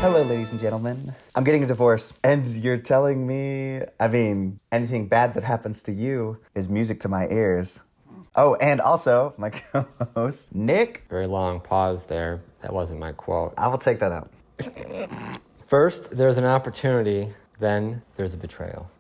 Hello, ladies and gentlemen. I'm getting a divorce, and you're telling me, anything bad that happens to you is music to my ears. Oh, and also, my co-host, Nick. Very long pause there. That wasn't my quote. I will take that out. First, there's an opportunity, then there's a betrayal.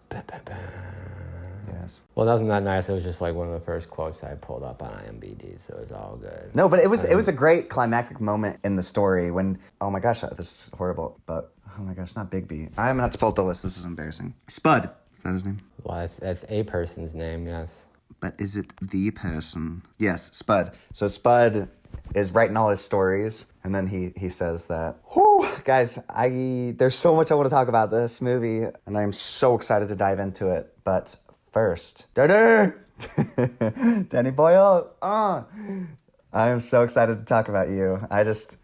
Yes. Well, that wasn't that nice. It was just like one of the first quotes I pulled up on IMDb, so it was all good. No, but it was a great climactic moment in the story when, oh my gosh, this is horrible, but, oh my gosh, not Bigby. I'm gonna have to pull up the list. This is embarrassing. Spud. Is that his name? Well, that's a person's name, yes. But is it the person? Yes, Spud. So Spud is writing all his stories, and then he says that, whew, guys, there's so much I want to talk about this movie, and I'm so excited to dive into it. But first, Danny Boyle, I am so excited to talk about you.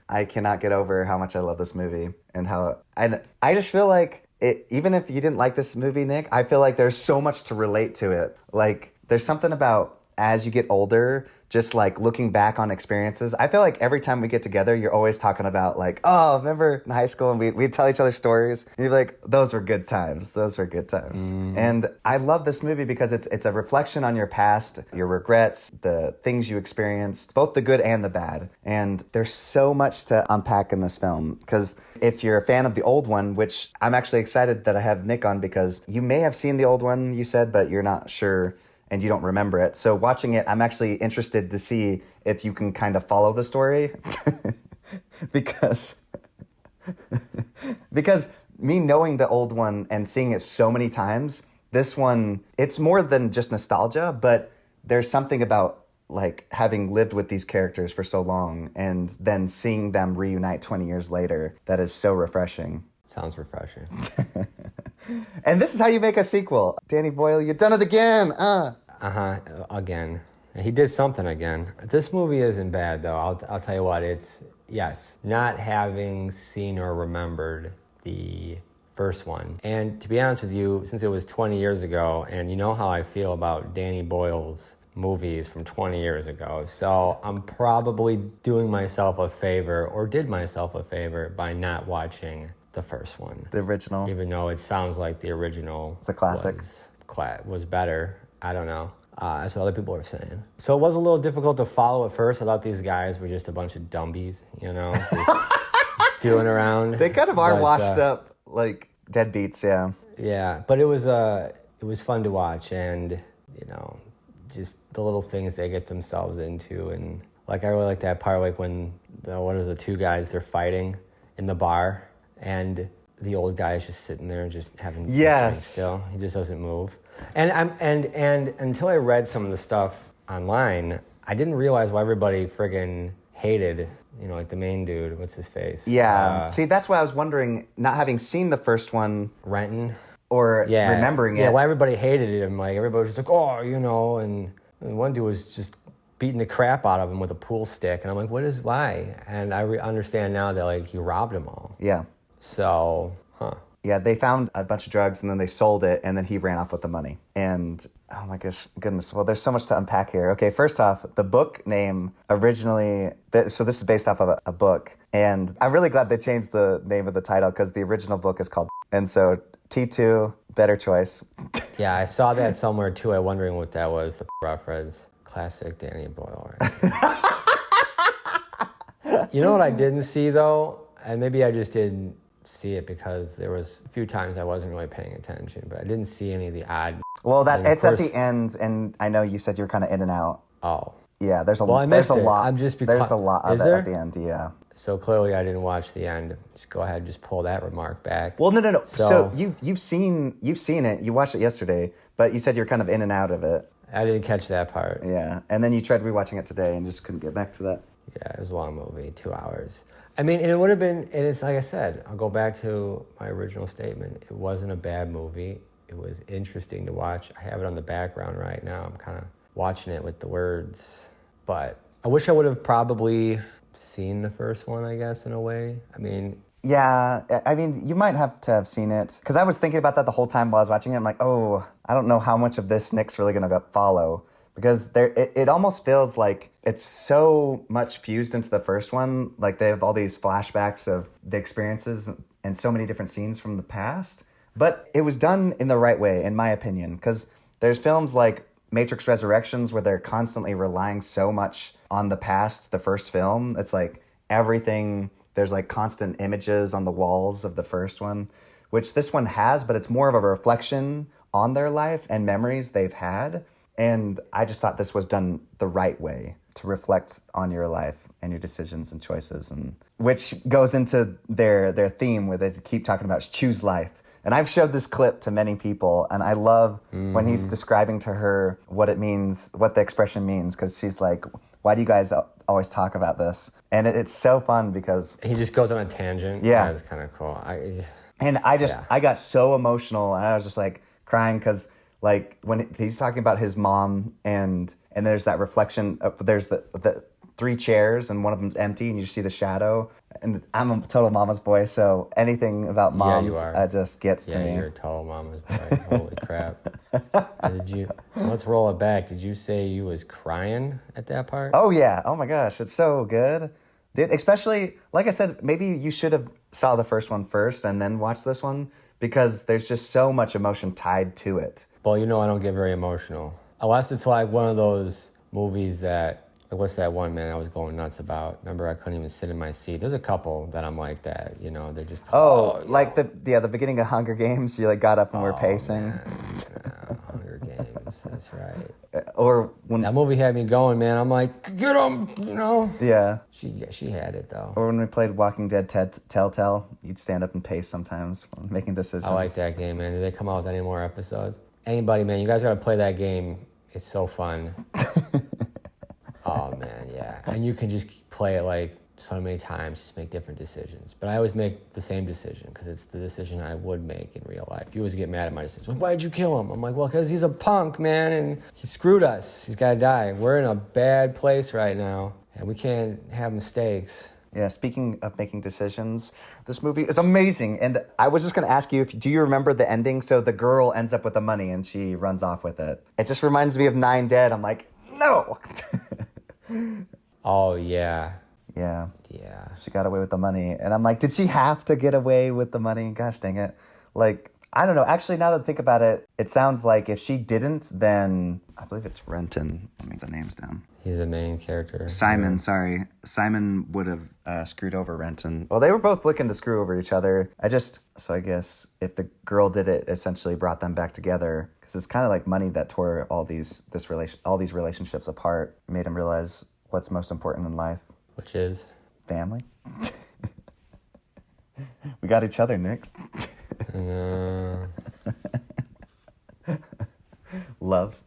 I cannot get over how much I love this movie, and I just feel like, even if you didn't like this movie, Nick, I feel like there's so much to relate to it. Like, there's something about as you get older, just like looking back on experiences. I feel like every time we get together, you're always talking about like, oh, remember in high school and we'd tell each other stories. And you're like, those were good times. Those were good times. And I love this movie because it's a reflection on your past, your regrets, the things you experienced, both the good and the bad. And there's so much to unpack in this film because if you're a fan of the old one, which I'm actually excited that I have Nick on because you may have seen the old one, you said, but you're not sure and you don't remember it. So watching it, I'm actually interested to see if you can kind of follow the story. because me knowing the old one and seeing it so many times, this one, it's more than just nostalgia, but there's something about like having lived with these characters for so long and then seeing them reunite 20 years later, that is so refreshing. Sounds refreshing. And this is how you make a sequel. Danny Boyle, you've done it again. Again. He did something again. This movie isn't bad, though. I'll tell you what. It's, yes, not having seen or remembered the first one. And to be honest with you, since it was 20 years ago, and you know how I feel about Danny Boyle's movies from 20 years ago, so I'm probably doing myself a favor, or did myself a favor, by not watching the first one. The original. Even though it sounds like the original It's a classic. was better. I don't know. That's what other people are saying. So it was a little difficult to follow at first. I thought these guys were just a bunch of dumbies, just doing around. They kind of are washed up, like deadbeats, yeah. Yeah, but it was fun to watch, and just the little things they get themselves into, and like I really like that part, like when the two guys, they're fighting in the bar, and the old guy is just sitting there just having his drink still. He just doesn't move. And until I read some of the stuff online, I didn't realize why everybody friggin' hated, like the main dude. What's his face? Yeah. See, that's why I was wondering, not having seen the first one. Renton. Or remembering it. Yeah, why everybody hated him. Like, everybody was just like, oh, and one dude was just beating the crap out of him with a pool stick. And I'm like, why? And I understand now that, like, he robbed them all. Yeah. So, Yeah, they found a bunch of drugs and then they sold it and then he ran off with the money. And, oh my goodness, well, there's so much to unpack here. Okay, first off, the book name originally, so this is based off of a book. And I'm really glad they changed the name of the title because the original book is called, and so T2, better choice. Yeah, I saw that somewhere too. I'm wondering what that was, the reference. Classic Danny Boyle. Right? You know what I didn't see, though? And maybe I just didn't see it because there was a few times I wasn't really paying attention, but I didn't see any of the odd. Well, it's at the end, and I know you said you were kind of in and out. Oh. Yeah, there's a lot. There's a lot of it at the end, yeah. So clearly I didn't watch the end. Just go ahead and just pull that remark back. Well, no. So you've seen it. You watched it yesterday, but you said you're kind of in and out of it. I didn't catch that part. Yeah, and then you tried rewatching it today and just couldn't get back to that. Yeah, it was a long movie, 2 hours. I mean, and it would have been, and it's like I said, I'll go back to my original statement. It wasn't a bad movie. It was interesting to watch. I have it on the background right now. I'm kind of watching it with the words. But I wish I would have probably seen the first one, I guess, in a way. I mean... Yeah, I mean, you might have to have seen it. Because I was thinking about that the whole time while I was watching it. I'm like, oh, I don't know how much of this Nick's really going to follow. because it almost feels like it's so much fused into the first one. Like they have all these flashbacks of the experiences and so many different scenes from the past. But it was done in the right way, in my opinion, because there's films like Matrix Resurrections where they're constantly relying so much on the past, the first film. It's like everything, there's like constant images on the walls of the first one, which this one has, but it's more of a reflection on their life and memories they've had. And I just thought this was done the right way to reflect on your life and your decisions and choices, and which goes into their theme where they keep talking about choose life. And I've showed this clip to many people, and I love when he's describing to her what it means, what the expression means, because she's like, why do you guys always talk about this? And it's so fun because... He just goes on a tangent. Yeah. That's kind of cool. I got so emotional, and I was just like crying because like when he's talking about his mom and there's that reflection, there's the 3 chairs and one of them's empty and you see the shadow. And I'm a total mama's boy, so anything about moms just gets to me. Yeah, you're a total mama's boy. Holy crap. Let's roll it back. Did you say you was crying at that part? Oh, yeah. Oh, my gosh. It's so good. Dude, especially, like I said, maybe you should have saw the first one first and then watched this one because there's just so much emotion tied to it. Well, I don't get very emotional. Unless it's like one of those movies that... What's that one, man, I was going nuts about? Remember, I couldn't even sit in my seat. There's a couple that I'm like that, they just... the beginning of Hunger Games, you like got up and were pacing. Man, Hunger Games, that's right. Or when... That movie had me going, man. I'm like, get him, Yeah. She had it, though. Or when we played Walking Dead Telltale, you'd stand up and pace sometimes when making decisions. I like that game, man. Did they come out with any more episodes? Anybody, man, you guys got to play that game. It's so fun. Oh, man, yeah. And you can just play it like so many times, just make different decisions. But I always make the same decision because it's the decision I would make in real life. You always get mad at my decision. Why'd you kill him? I'm like, well, because he's a punk, man, and he screwed us. He's got to die. We're in a bad place right now, and we can't have mistakes. Yeah, speaking of making decisions, this movie is amazing. And I was just going to ask you, do you remember the ending? So the girl ends up with the money and she runs off with it. It just reminds me of 9 Dead. I'm like, no. Oh, yeah. Yeah. Yeah. She got away with the money. And I'm like, did she have to get away with the money? Gosh dang it. Like, I don't know. Actually, now that I think about it, it sounds like if she didn't, then I believe it's Renton. Let me get the names down. He's the main character. Simon, sorry. Simon would have screwed over Renton. Well, they were both looking to screw over each other. So I guess if the girl did it, essentially brought them back together. Because it's kind of like money that tore all these relationships apart. Made them realize what's most important in life. Which is? Family. We got each other, Nick. Love.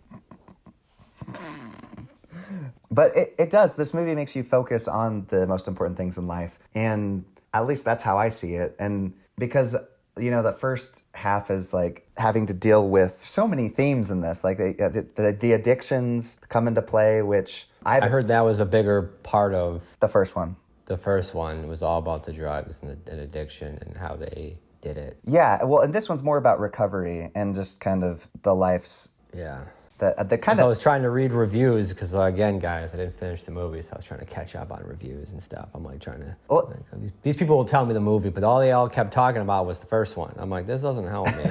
But it does. This movie makes you focus on the most important things in life. And at least that's how I see it. And because, the first half is like having to deal with so many themes in this. Like the addictions come into play, which I heard that was a bigger part of... The first one. The first one was all about the drugs and addiction and how they did it. Yeah, well, and this one's more about recovery and just kind of the life's... Yeah. I was trying to read reviews because, again, guys, I didn't finish the movie, so I was trying to catch up on reviews and stuff. I'm like trying to... Well, these people will tell me the movie, but all they all kept talking about was the first one. I'm like, this doesn't help me.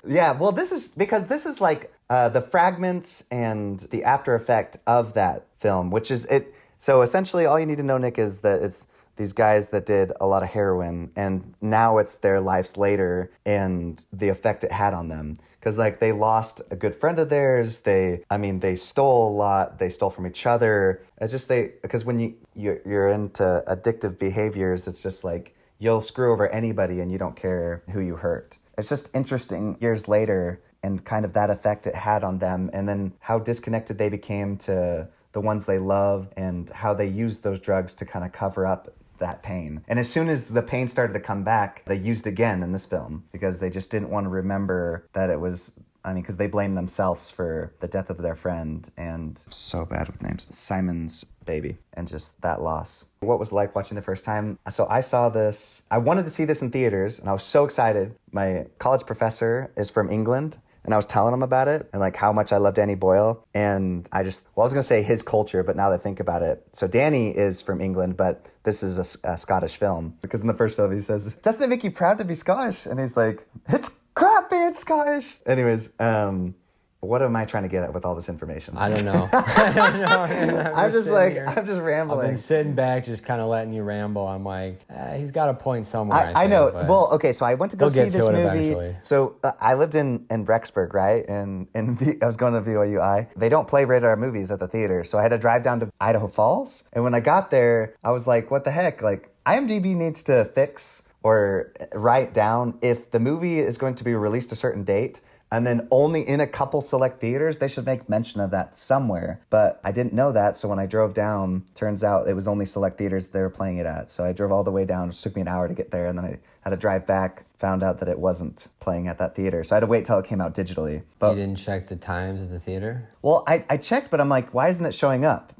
Yeah, well, this is like the fragments and the after effect of that film, which is it. So essentially, all you need to know, Nick, is that it's these guys that did a lot of heroin, and now it's their lives later and the effect it had on them. Because like they lost a good friend of theirs. They stole a lot. They stole from each other. It's just because when you're into addictive behaviors, it's just like you'll screw over anybody and you don't care who you hurt. It's just interesting years later and kind of that effect it had on them, and then how disconnected they became to the ones they love and how they used those drugs to kind of cover up that pain. And as soon as the pain started to come back, they used again in this film because they just didn't want to remember that it was, because they blamed themselves for the death of their friend, and so bad with names. Simon's baby, and just that loss. What was it like watching the first time? So I saw this, I wanted to see this in theaters, and I was so excited. My college professor is from England, and I was telling him about it and like how much I love Danny Boyle. And I was going to say his culture, but now that I think about it. So Danny is from England, but this is a Scottish film. Because in the first film he says, doesn't it make you proud to be Scottish? And he's like, it's crap being Scottish. Anyways, what am I trying to get at with all this information? I don't know. I don't know. Man. I'm just rambling. I've been sitting back, just kind of letting you ramble. I'm like, he's got a point somewhere. I know. Well, okay, so I went to go see this movie. Eventually. So I lived in Rexburg, right? And I was going to BYU. They don't play rated R movies at the theater, so I had to drive down to Idaho Falls. And when I got there, I was like, what the heck? Like, IMDb needs to fix or write down if the movie is going to be released a certain date, and then only in a couple select theaters, they should make mention of that somewhere. But I didn't know that, so when I drove down, turns out it was only select theaters they were playing it at. So I drove all the way down, which took me an hour to get there, and then I had to drive back, found out that it wasn't playing at that theater. So I had to wait till it came out digitally. But, you didn't check the times of the theater? Well, I checked, but I'm like, why isn't it showing up?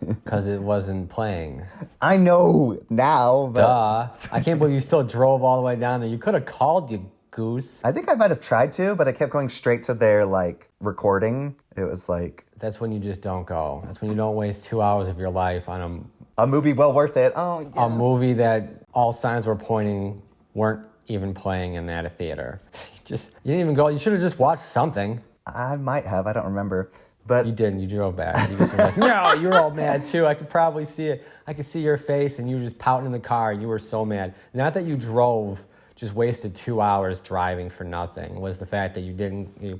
Because it wasn't playing. I know now, but... Duh. I can't believe you still drove all the way down there. You could have called, you goose. I think I might have tried to, but I kept going straight to their, like, recording. It was like... That's when you just don't go. That's when you don't waste 2 hours of your life on a movie well worth it. Oh, yes. A movie that all signs were pointing weren't even playing in that theater. You didn't even go. You should have just watched something. I might have. I don't remember. But you didn't. You drove back. You just were like, no, you're all mad too. I could probably see it. I could see your face, and you were just pouting in the car. You were so mad. Not that you drove, just wasted 2 hours driving for nothing. Was the fact that you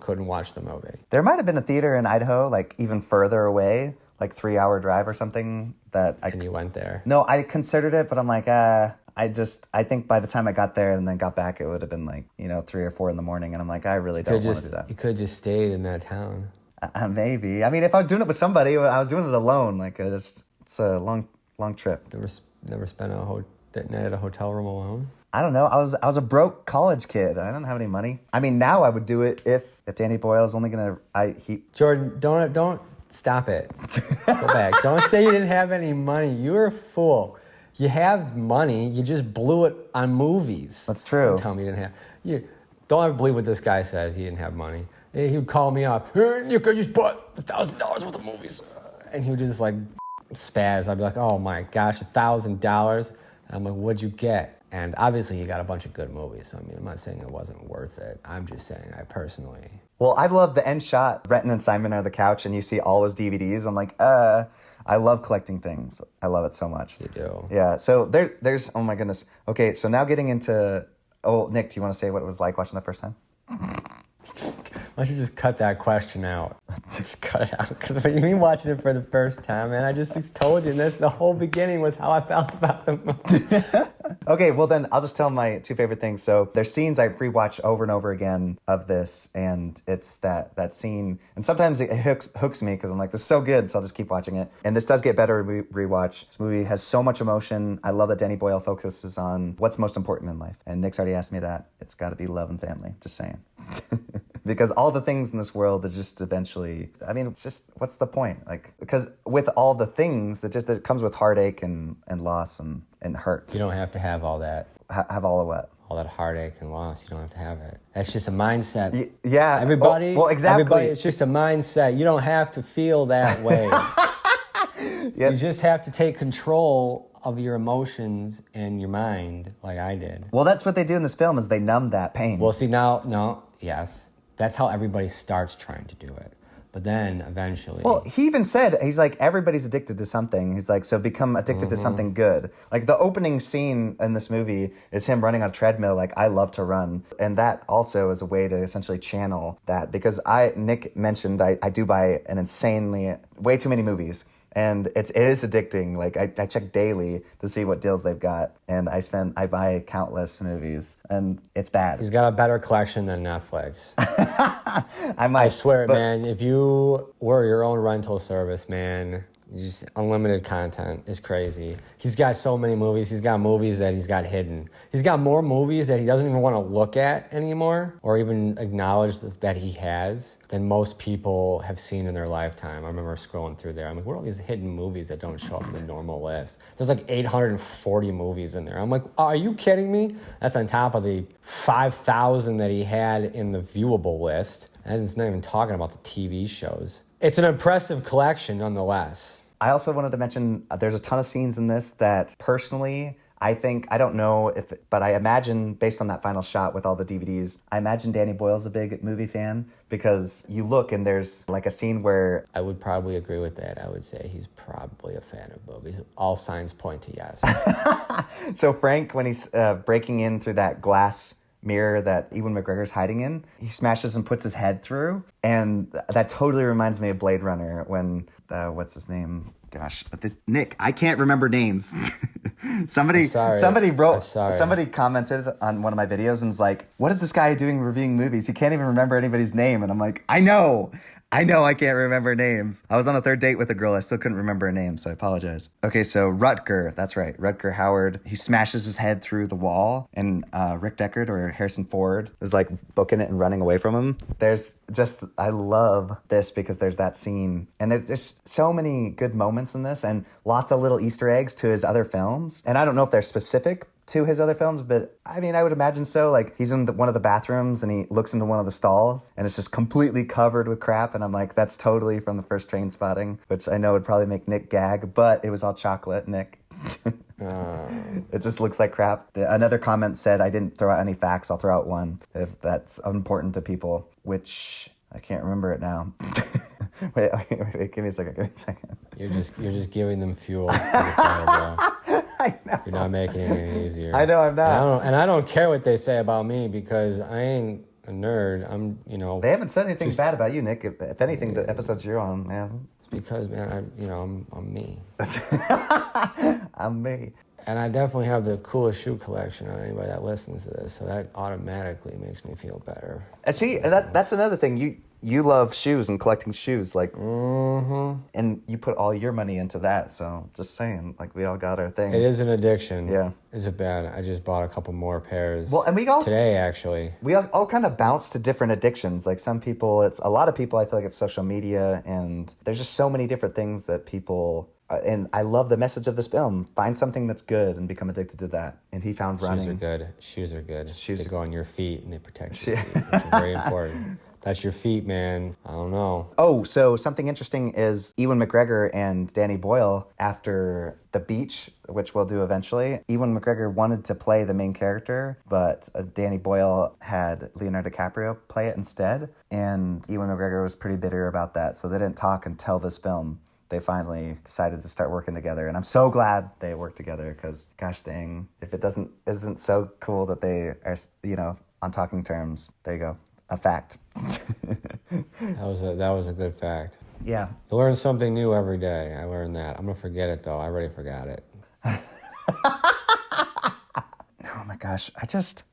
couldn't watch the movie. There might have been a theater in Idaho, like even further away, like 3 hour drive or something and you went there. No, I considered it, but I'm like, I think by the time I got there and then got back, it would have been like, 3 or 4 in the morning. And I'm like, I really don't want to do that. You could have just stayed in that town. Maybe. I mean, if I was doing it with somebody, I was doing it alone. Like, it's a long trip. Never spent a night at a hotel room alone? I don't know. I was a broke college kid. I don't have any money. I mean, now I would do it if Danny Boyle is only gonna. Jordan, don't stop it. Go back. Don't say you didn't have any money. You're a fool. You have money. You just blew it on movies. That's true. Don't tell me you didn't have. You don't ever believe what this guy says. He didn't have money. He would call me up. Hey, you could just bought $1,000 worth of movies, and he would just like spaz. I'd be like, oh my gosh, $1,000. I'm like, what'd you get? And obviously, he got a bunch of good movies. So, I mean, I'm not saying it wasn't worth it. I'm just saying I personally. Well, I love the end shot. Brenton and Simon are on the couch, and you see all his DVDs. I'm like, I love collecting things. I love it so much. You do. Yeah. So there's. Oh my goodness. Okay. So now getting into. Oh, Nick, do you want to say what it was like watching the first time? Why don't you just cut that question out? Just cut it out. Because when you watching it for the first time, man, I just told you that the whole beginning was how I felt about the movie. Okay, well then I'll just tell my 2 favorite things. So there's scenes I rewatch over and over again of this, and it's that scene. And sometimes it hooks me because I'm like, this is so good, so I'll just keep watching it. And this does get better rewatch. This movie has so much emotion. I love that Danny Boyle focuses on what's most important in life. And Nick's already asked me that. It's got to be love and family. Just saying. Because all the things in this world are just eventually, I mean, it's just, what's the point? Like, because with all the things, it comes with heartache and loss and hurt. You don't have to have all that. Have all of what? All that heartache and loss. You don't have to have it. That's just a mindset. Yeah. Everybody. Well, exactly. Everybody, it's just a mindset. You don't have to feel that way. Yep. You just have to take control of your emotions and your mind, like I did. Well, that's what they do in this film, is they numb that pain. Well, see, yes. That's how everybody starts trying to do it. But then eventually... Well, he even said, he's like, everybody's addicted to something. He's like, so become addicted to something good. Like, the opening scene in this movie is him running on a treadmill, like, I love to run. And that also is a way to essentially channel that. Because Nick mentioned I do buy way too many movies. And it is addicting. Like, I check daily to see what deals they've got. And I buy countless movies. And it's bad. He's got a better collection than Netflix. I swear it, man. If you were your own rental service, man, just unlimited content is crazy. He's got so many movies. He's got movies that he's got hidden. He's got more movies that he doesn't even want to look at anymore or even acknowledge that he has than most people have seen in their lifetime. I remember scrolling through there. I'm like, what are all these hidden movies that don't show up in the normal list? There's like 840 movies in there. I'm like, are you kidding me? That's on top of the 5,000 that he had in the viewable list. And it's not even talking about the TV shows. It's an impressive collection nonetheless. I also wanted to mention there's a ton of scenes in this that personally, I think, I don't know if, but I imagine based on that final shot with all the DVDs, I imagine Danny Boyle's a big movie fan because you look and there's like a scene where... I would probably agree with that. I would say he's probably a fan of movies. All signs point to yes. So Frank, when he's breaking in through that glass mirror that Ewan McGregor's hiding in, he smashes and puts his head through, and that totally reminds me of Blade Runner when what's his name? Gosh, Nick, I can't remember names. Somebody commented on one of my videos and was like, "What is this guy doing reviewing movies? He can't even remember anybody's name." And I'm like, I know I can't remember names. I was on a third date with a girl. I still couldn't remember her name, so I apologize. Okay, so Rutger, that's right. Rutger Hauer. He smashes his head through the wall, and Rick Deckard or Harrison Ford is like booking it and running away from him. I love this because there's that scene. And there's just so many good moments in this and lots of little Easter eggs to his other films. And I don't know if they're specific to his other films, but I mean, I would imagine so. Like, he's in one of the bathrooms and he looks into one of the stalls and it's just completely covered with crap. And I'm like, that's totally from the first Trainspotting, which I know would probably make Nick gag, but it was all chocolate, Nick. It just looks like crap. Another comment said, I didn't throw out any facts. I'll throw out one if that's important to people, which I can't remember it now. Wait, give me a second. You're just giving them fuel for the fire, bro. I know. You're not making it any easier. I know I'm not. And I don't care what they say about me because I ain't a nerd. I'm, They haven't said anything bad about you, Nick. If anything, the episodes you're on, man. It's because, man, I'm me. I'm me. And I definitely have the coolest shoe collection on anybody that listens to this, so that automatically makes me feel better. See, that's another thing. You love shoes and collecting shoes, like, and you put all your money into that. So just saying, like, we all got our thing. It is an addiction. Yeah. Is it bad? I just bought a couple more pairs. Well, and today actually. We all kind of bounce to different addictions. Like some people, a lot of people. I feel like it's social media, and there's just so many different things that people. And I love the message of this film. Find something that's good and become addicted to that. And he found running. Shoes are good. Shoes they go on your feet and they protect your feet, which is very important. That's your feet, man. I don't know. Oh, so something interesting is Ewan McGregor and Danny Boyle, after The Beach, which we'll do eventually, Ewan McGregor wanted to play the main character, but Danny Boyle had Leonardo DiCaprio play it instead. And Ewan McGregor was pretty bitter about that, so they didn't talk until this film. They finally decided to start working together, and I'm so glad they worked together because, gosh dang, if it isn't so cool that they are, on talking terms. There you go, a fact. That was a good fact. Yeah. You learn something new every day. I learned that. I'm gonna forget it though. I already forgot it. Oh my gosh,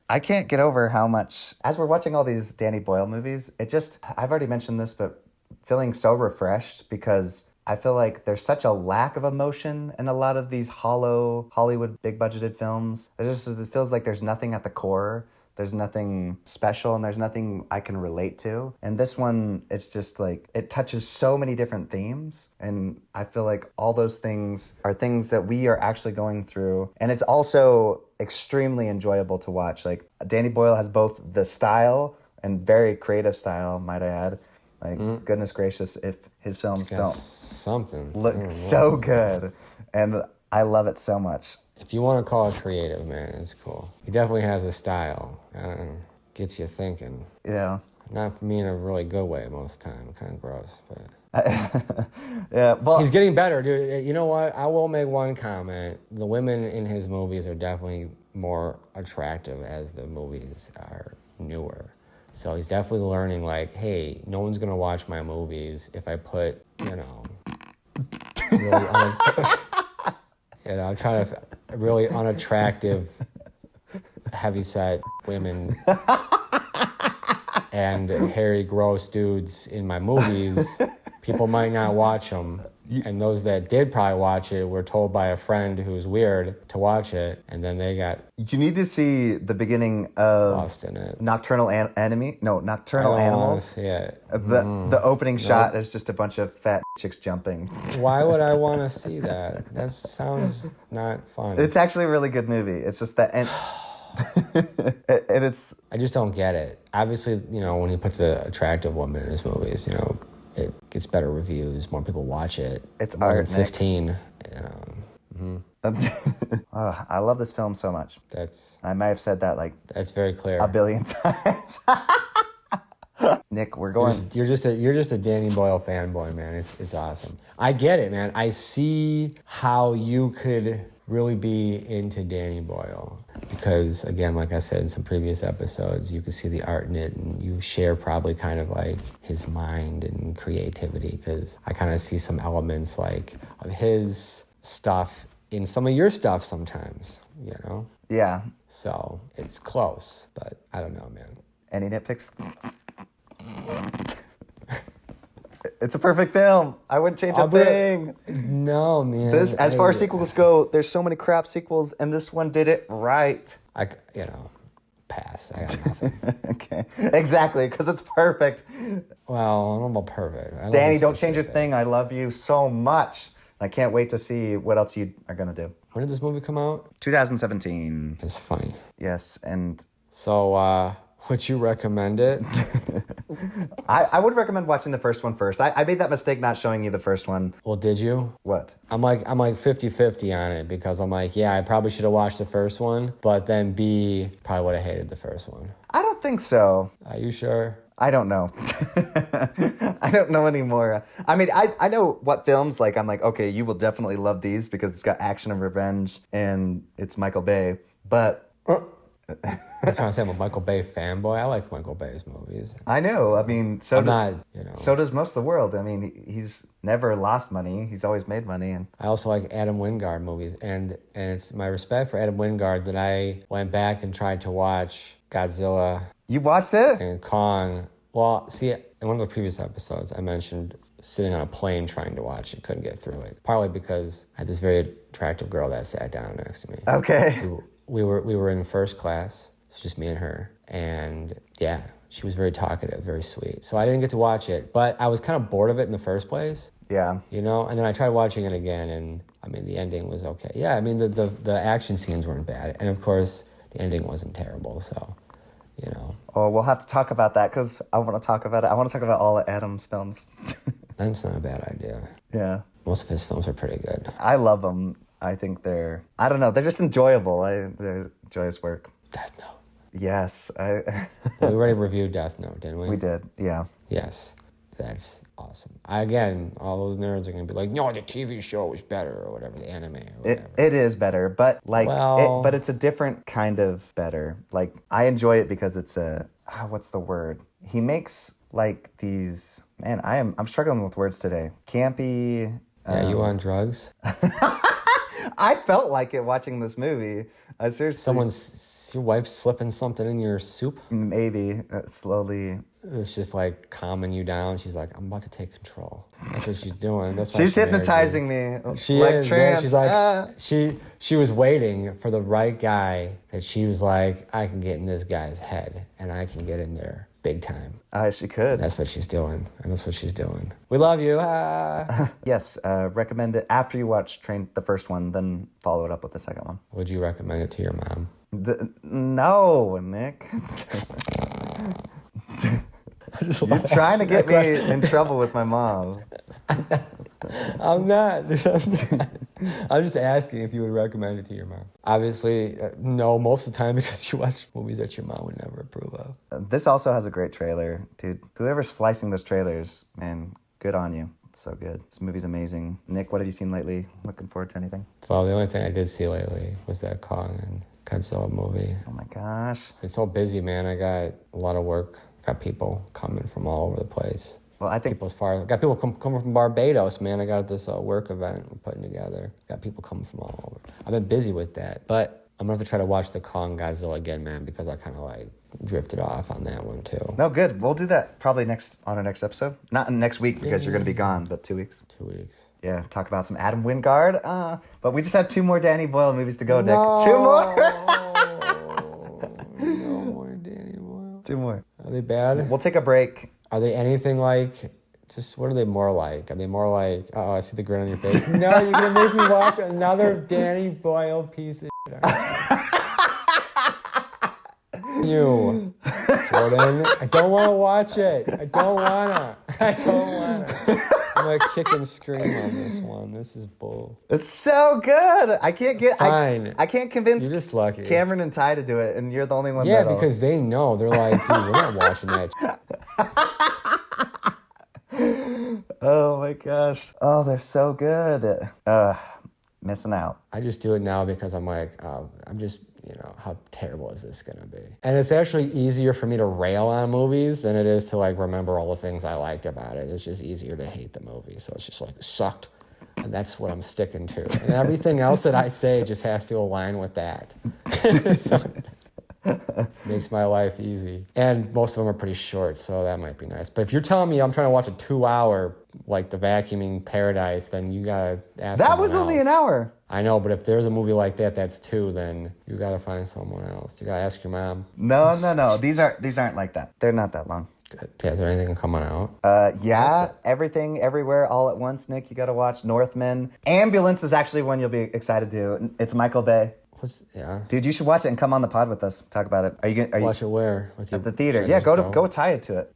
I can't get over how much, as we're watching all these Danny Boyle movies, I've already mentioned this, but feeling so refreshed because I feel like there's such a lack of emotion in a lot of these hollow Hollywood big budgeted films. It feels like there's nothing at the core. There's nothing special and there's nothing I can relate to. And this one, it's just like, it touches so many different themes. And I feel like all those things are things that we are actually going through. And it's also extremely enjoyable to watch. Like, Danny Boyle has both the style and very creative style, might I add. Like, goodness gracious, if his films don't look so good. And I love it so much. If you want to call it creative, man, it's cool. He definitely has a style. Gets you thinking. Yeah. Not for me in a really good way most of the time. Kind of gross, but... Yeah, well... He's getting better, dude. You know what? I will make one comment. The women in his movies are definitely more attractive as the movies are newer. So he's definitely learning, like, hey, no one's going to watch my movies if I put, really I'm trying to really unattractive, heavyset women and hairy, gross dudes in my movies. People might not watch them. And those that did probably watch it were told by a friend who's weird to watch it, and then they got... You need to see the beginning of... lost in it. Nocturnal Animals. Yeah. The opening shot is just a bunch of fat chicks jumping. Why would I want to see that? That sounds not fun. It's actually a really good movie. It's just that... And And it's I just don't get it. Obviously, when he puts an attractive woman in his movies, it gets better reviews. More people watch it. It's more art, than 15. Oh, I love this film so much. I might have said that like That's very clear. a billion times. Nick, we're going. You're just a Danny Boyle fanboy, man. It's awesome. I get it, man. I see how you could really be into Danny Boyle because, again, like I said in some previous episodes, you can see the art in it, and you share probably kind of like his mind and creativity. Because I kind of see some elements like of his stuff in some of your stuff sometimes. Yeah. So it's close, but I don't know, man. Any nitpicks? It's a perfect film. I wouldn't change a thing. No, man. As far as sequels go, there's so many crap sequels, and this one did it right. Pass. I got nothing. Okay. Exactly, because it's perfect. Well, I don't know about perfect. Danny, don't change a thing. I love you so much. I can't wait to see what else you are going to do. When did this movie come out? 2017. It's funny. Yes, and... So, would you recommend it? I would recommend watching the first one first. I made that mistake not showing you the first one. Well, did you? What? I'm like 50-50 on it because I'm like, yeah, I probably should have watched the first one, but then B, probably would have hated the first one. I don't think so. Are you sure? I don't know. I don't know anymore. I mean, I know what films, like, I'm like, okay, you will definitely love these because it's got action and revenge and it's Michael Bay, but... I'm trying to say I'm a Michael Bay fanboy. I like Michael Bay's movies. I know. I mean, so does most of the world. I mean, he's never lost money. He's always made money. And I also like Adam Wingard movies, and it's my respect for Adam Wingard that I went back and tried to watch Godzilla. You watched it? And Kong. Well, see, in one of the previous episodes, I mentioned sitting on a plane trying to watch it, couldn't get through it. Partly because I had this very attractive girl that sat down next to me. Okay. We were in first class. It's just me and her. And yeah, she was very talkative, very sweet. So I didn't get to watch it, but I was kind of bored of it in the first place. Yeah. And then I tried watching it again, and I mean, the ending was okay. Yeah, I mean, the action scenes weren't bad. And of course, the ending wasn't terrible, so, Oh, we'll have to talk about that because I want to talk about it. I want to talk about all of Adam's films. That's not a bad idea. Yeah. Most of his films are pretty good. I love them. I think they're just enjoyable. They're joyous work. Death Note. Yes. We already reviewed Death Note, didn't we? We did, yeah. Yes. That's awesome. Again, all those nerds are going to be like, no, the TV show is better or whatever, the anime or whatever. It is better, but but it's a different kind of better. Like, I enjoy it because it's what's the word? He makes like these, man, I'm struggling with words today. Campy. Yeah, you on drugs? I felt like it watching this movie. I seriously. Your wife's slipping something in your soup? Maybe, slowly. It's just like calming you down. She's like, I'm about to take control. That's what she's doing. That's why she's hypnotizing me. She like is. Trance. She's like, she was waiting for the right guy that she was like, I can get in this guy's head and I can get in there big time. She could. That's what she's doing. And that's what she's doing. We love you. Yes, recommend it after you watch the first one, then follow it up with the second one. Would you recommend it to your mom? No, Nick. You're trying to get me in trouble with my mom. I'm not. I'm just asking if you would recommend it to your mom. Obviously, no, most of the time because you watch movies that your mom would never approve of. This also has a great trailer. Dude, whoever's slicing those trailers, man, good on you. It's so good. This movie's amazing. Nick, what have you seen lately? Looking forward to anything? Well, the only thing I did see lately was that Kong and Godzilla movie. Oh my gosh. It's so busy, man. I got a lot of work. Got people coming from all over the place. Well, I think got people coming from Barbados, man. I got this work event we're putting together. Got people coming from all over. I've been busy with that, but I'm gonna have to try to watch the Kong Godzilla again, man, because I kind of like drifted off on that one too. No, good. We'll do that probably on our next episode. Not next week because you're gonna be gone, but 2 weeks. 2 weeks. Yeah, talk about some Adam Wingard. But we just have 2 more Danny Boyle movies to go, Nick. No. 2 more. No more Danny Boyle. 2 more. Are they bad? We'll take a break. Are they anything like? Just what are they more like? Are they more like? Oh, I see the grin on your face. No, you're gonna make me watch another Danny Boyle piece of shit. You, Jordan. I don't want to watch it. I don't wanna. I'm gonna kick and scream on this one. This is bull. It's so good. I can't get. Fine. I can't convince You're just lucky. Cameron and Ty to do it, and you're the only one. Yeah, that'll. because they know. They're like, dude, we're not watching that. Oh my gosh. Oh, they're so good. Missing out. I just do it now because I'm like, I'm just, how terrible is this gonna be? And it's actually easier for me to rail on movies than it is to like remember all the things I liked about it. It's just easier to hate the movie. So it's just like, it sucked. And that's what I'm sticking to. And everything else that I say just has to align with that. So makes my life easy. And most of them are pretty short, so that might be nice. But if you're telling me I'm trying to watch a 2-hour, like The Vacuuming Paradise, then you gotta ask That someone was only else. an hour. I know, but if there's a movie like that that's 2, then you gotta find someone else. You gotta ask your mom. No. These aren't like that. They're not that long. Good. Yeah, is there anything coming out? Yeah, Everything, Everywhere, All at Once, Nick, you gotta watch. Northman. Ambulance is actually one you'll be excited to. It's Michael Bay. Yeah. Dude, you should watch it and come on the pod with us. Talk about it. Are you gonna Watch it where? With you? at the theater? Should I Yeah, just go tie it to it.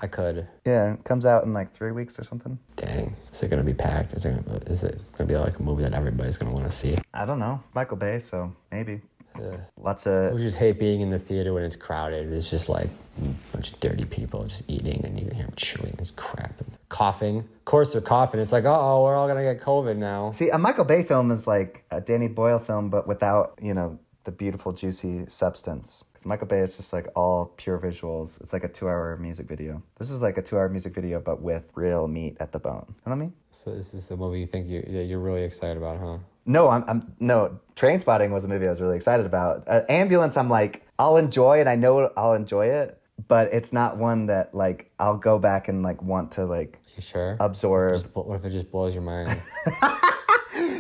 I could. Yeah, it comes out in like 3 weeks or something. Dang. Is it gonna be packed? Is it gonna be like a movie that everybody's gonna want to see? I don't know. Michael Bay, so maybe. Yeah. Lots I of. just hate being in the theater when it's crowded. It's just like a bunch of dirty people just eating, and you can hear them chewing and crap and coughing. Of course, they're coughing. It's like, we're all gonna get COVID now. See, a Michael Bay film is like a Danny Boyle film, but without, the beautiful, juicy substance. Because Michael Bay is just like all pure visuals. It's like a 2-hour music video. This is like a 2-hour music video, but with real meat at the bone. You know what I mean? So this is the movie you think you're really excited about, huh? No, no. Trainspotting was a movie I was really excited about. Ambulance, I'm like, I'll enjoy it. I know I'll enjoy it, but it's not one that like I'll go back and like want to like. You sure? Absorb. What if it just blows your mind?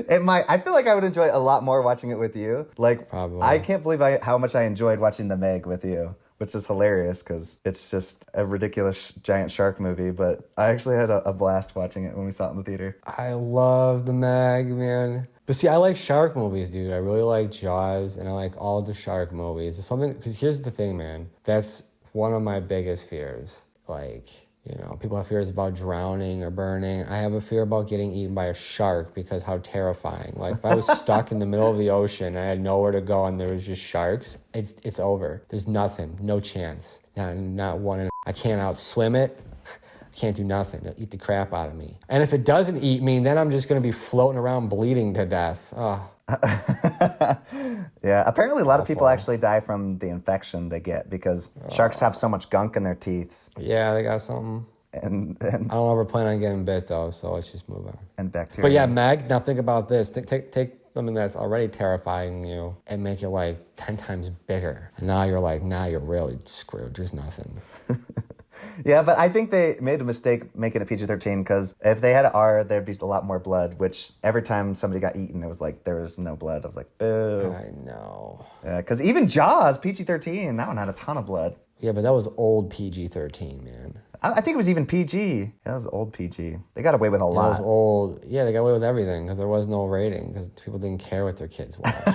It might. I feel like I would enjoy a lot more watching it with you. Like, Probably. I can't believe how much I enjoyed watching The Meg with you, which is hilarious because it's just a ridiculous giant shark movie. But I actually had a blast watching it when we saw it in the theater. I love The Meg, man. But see, I like shark movies, dude. I really like Jaws, and I like all the shark movies. There's something, because here's the thing, man. That's one of my biggest fears. Like, people have fears about drowning or burning. I have a fear about getting eaten by a shark because how terrifying. Like, if I was stuck in the middle of the ocean and I had nowhere to go and there was just sharks, it's over. There's nothing. No chance. Not one. I can't outswim it. I can't do nothing. It'll eat the crap out of me. And if it doesn't eat me, then I'm just going to be floating around bleeding to death. Oh. Yeah, apparently a lot of people actually die from the infection they get because sharks have so much gunk in their teeth. Yeah, they got something. And I don't ever plan on getting bit, though, so let's just move on. And bacteria. But yeah, Meg, now think about this. Take something that's already terrifying you and make it like 10 times bigger. And now you're really screwed. There's nothing. Yeah, but I think they made a mistake making it PG-13 because if they had an R, there'd be a lot more blood, which every time somebody got eaten, it was like there was no blood. I was like, boo. I know. Yeah, because even Jaws, PG-13, that one had a ton of blood. Yeah, but that was old PG-13, man. I think it was even PG. Yeah, that was old PG. They got away with a lot. It was old. Yeah, they got away with everything because there was no rating because people didn't care what their kids watched.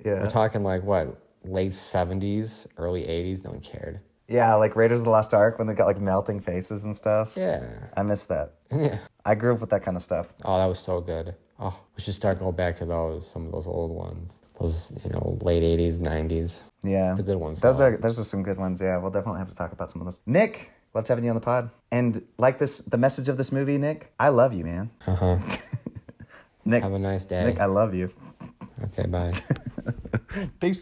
Yeah. We're talking like, what, late 70s, early 80s? No one cared. Yeah, like Raiders of the Lost Ark when they got like melting faces and stuff. Yeah. I miss that. Yeah. I grew up with that kind of stuff. Oh, that was so good. Oh, we should start going back to some of those old ones. Those, late 80s, 90s. Yeah. The good ones. Those are some good ones, yeah. We'll definitely have to talk about some of those. Nick, loved having you on the pod. And like the message of this movie, Nick, I love you, man. Uh-huh. Nick. Have a nice day. Nick, I love you. Okay, bye. Peace.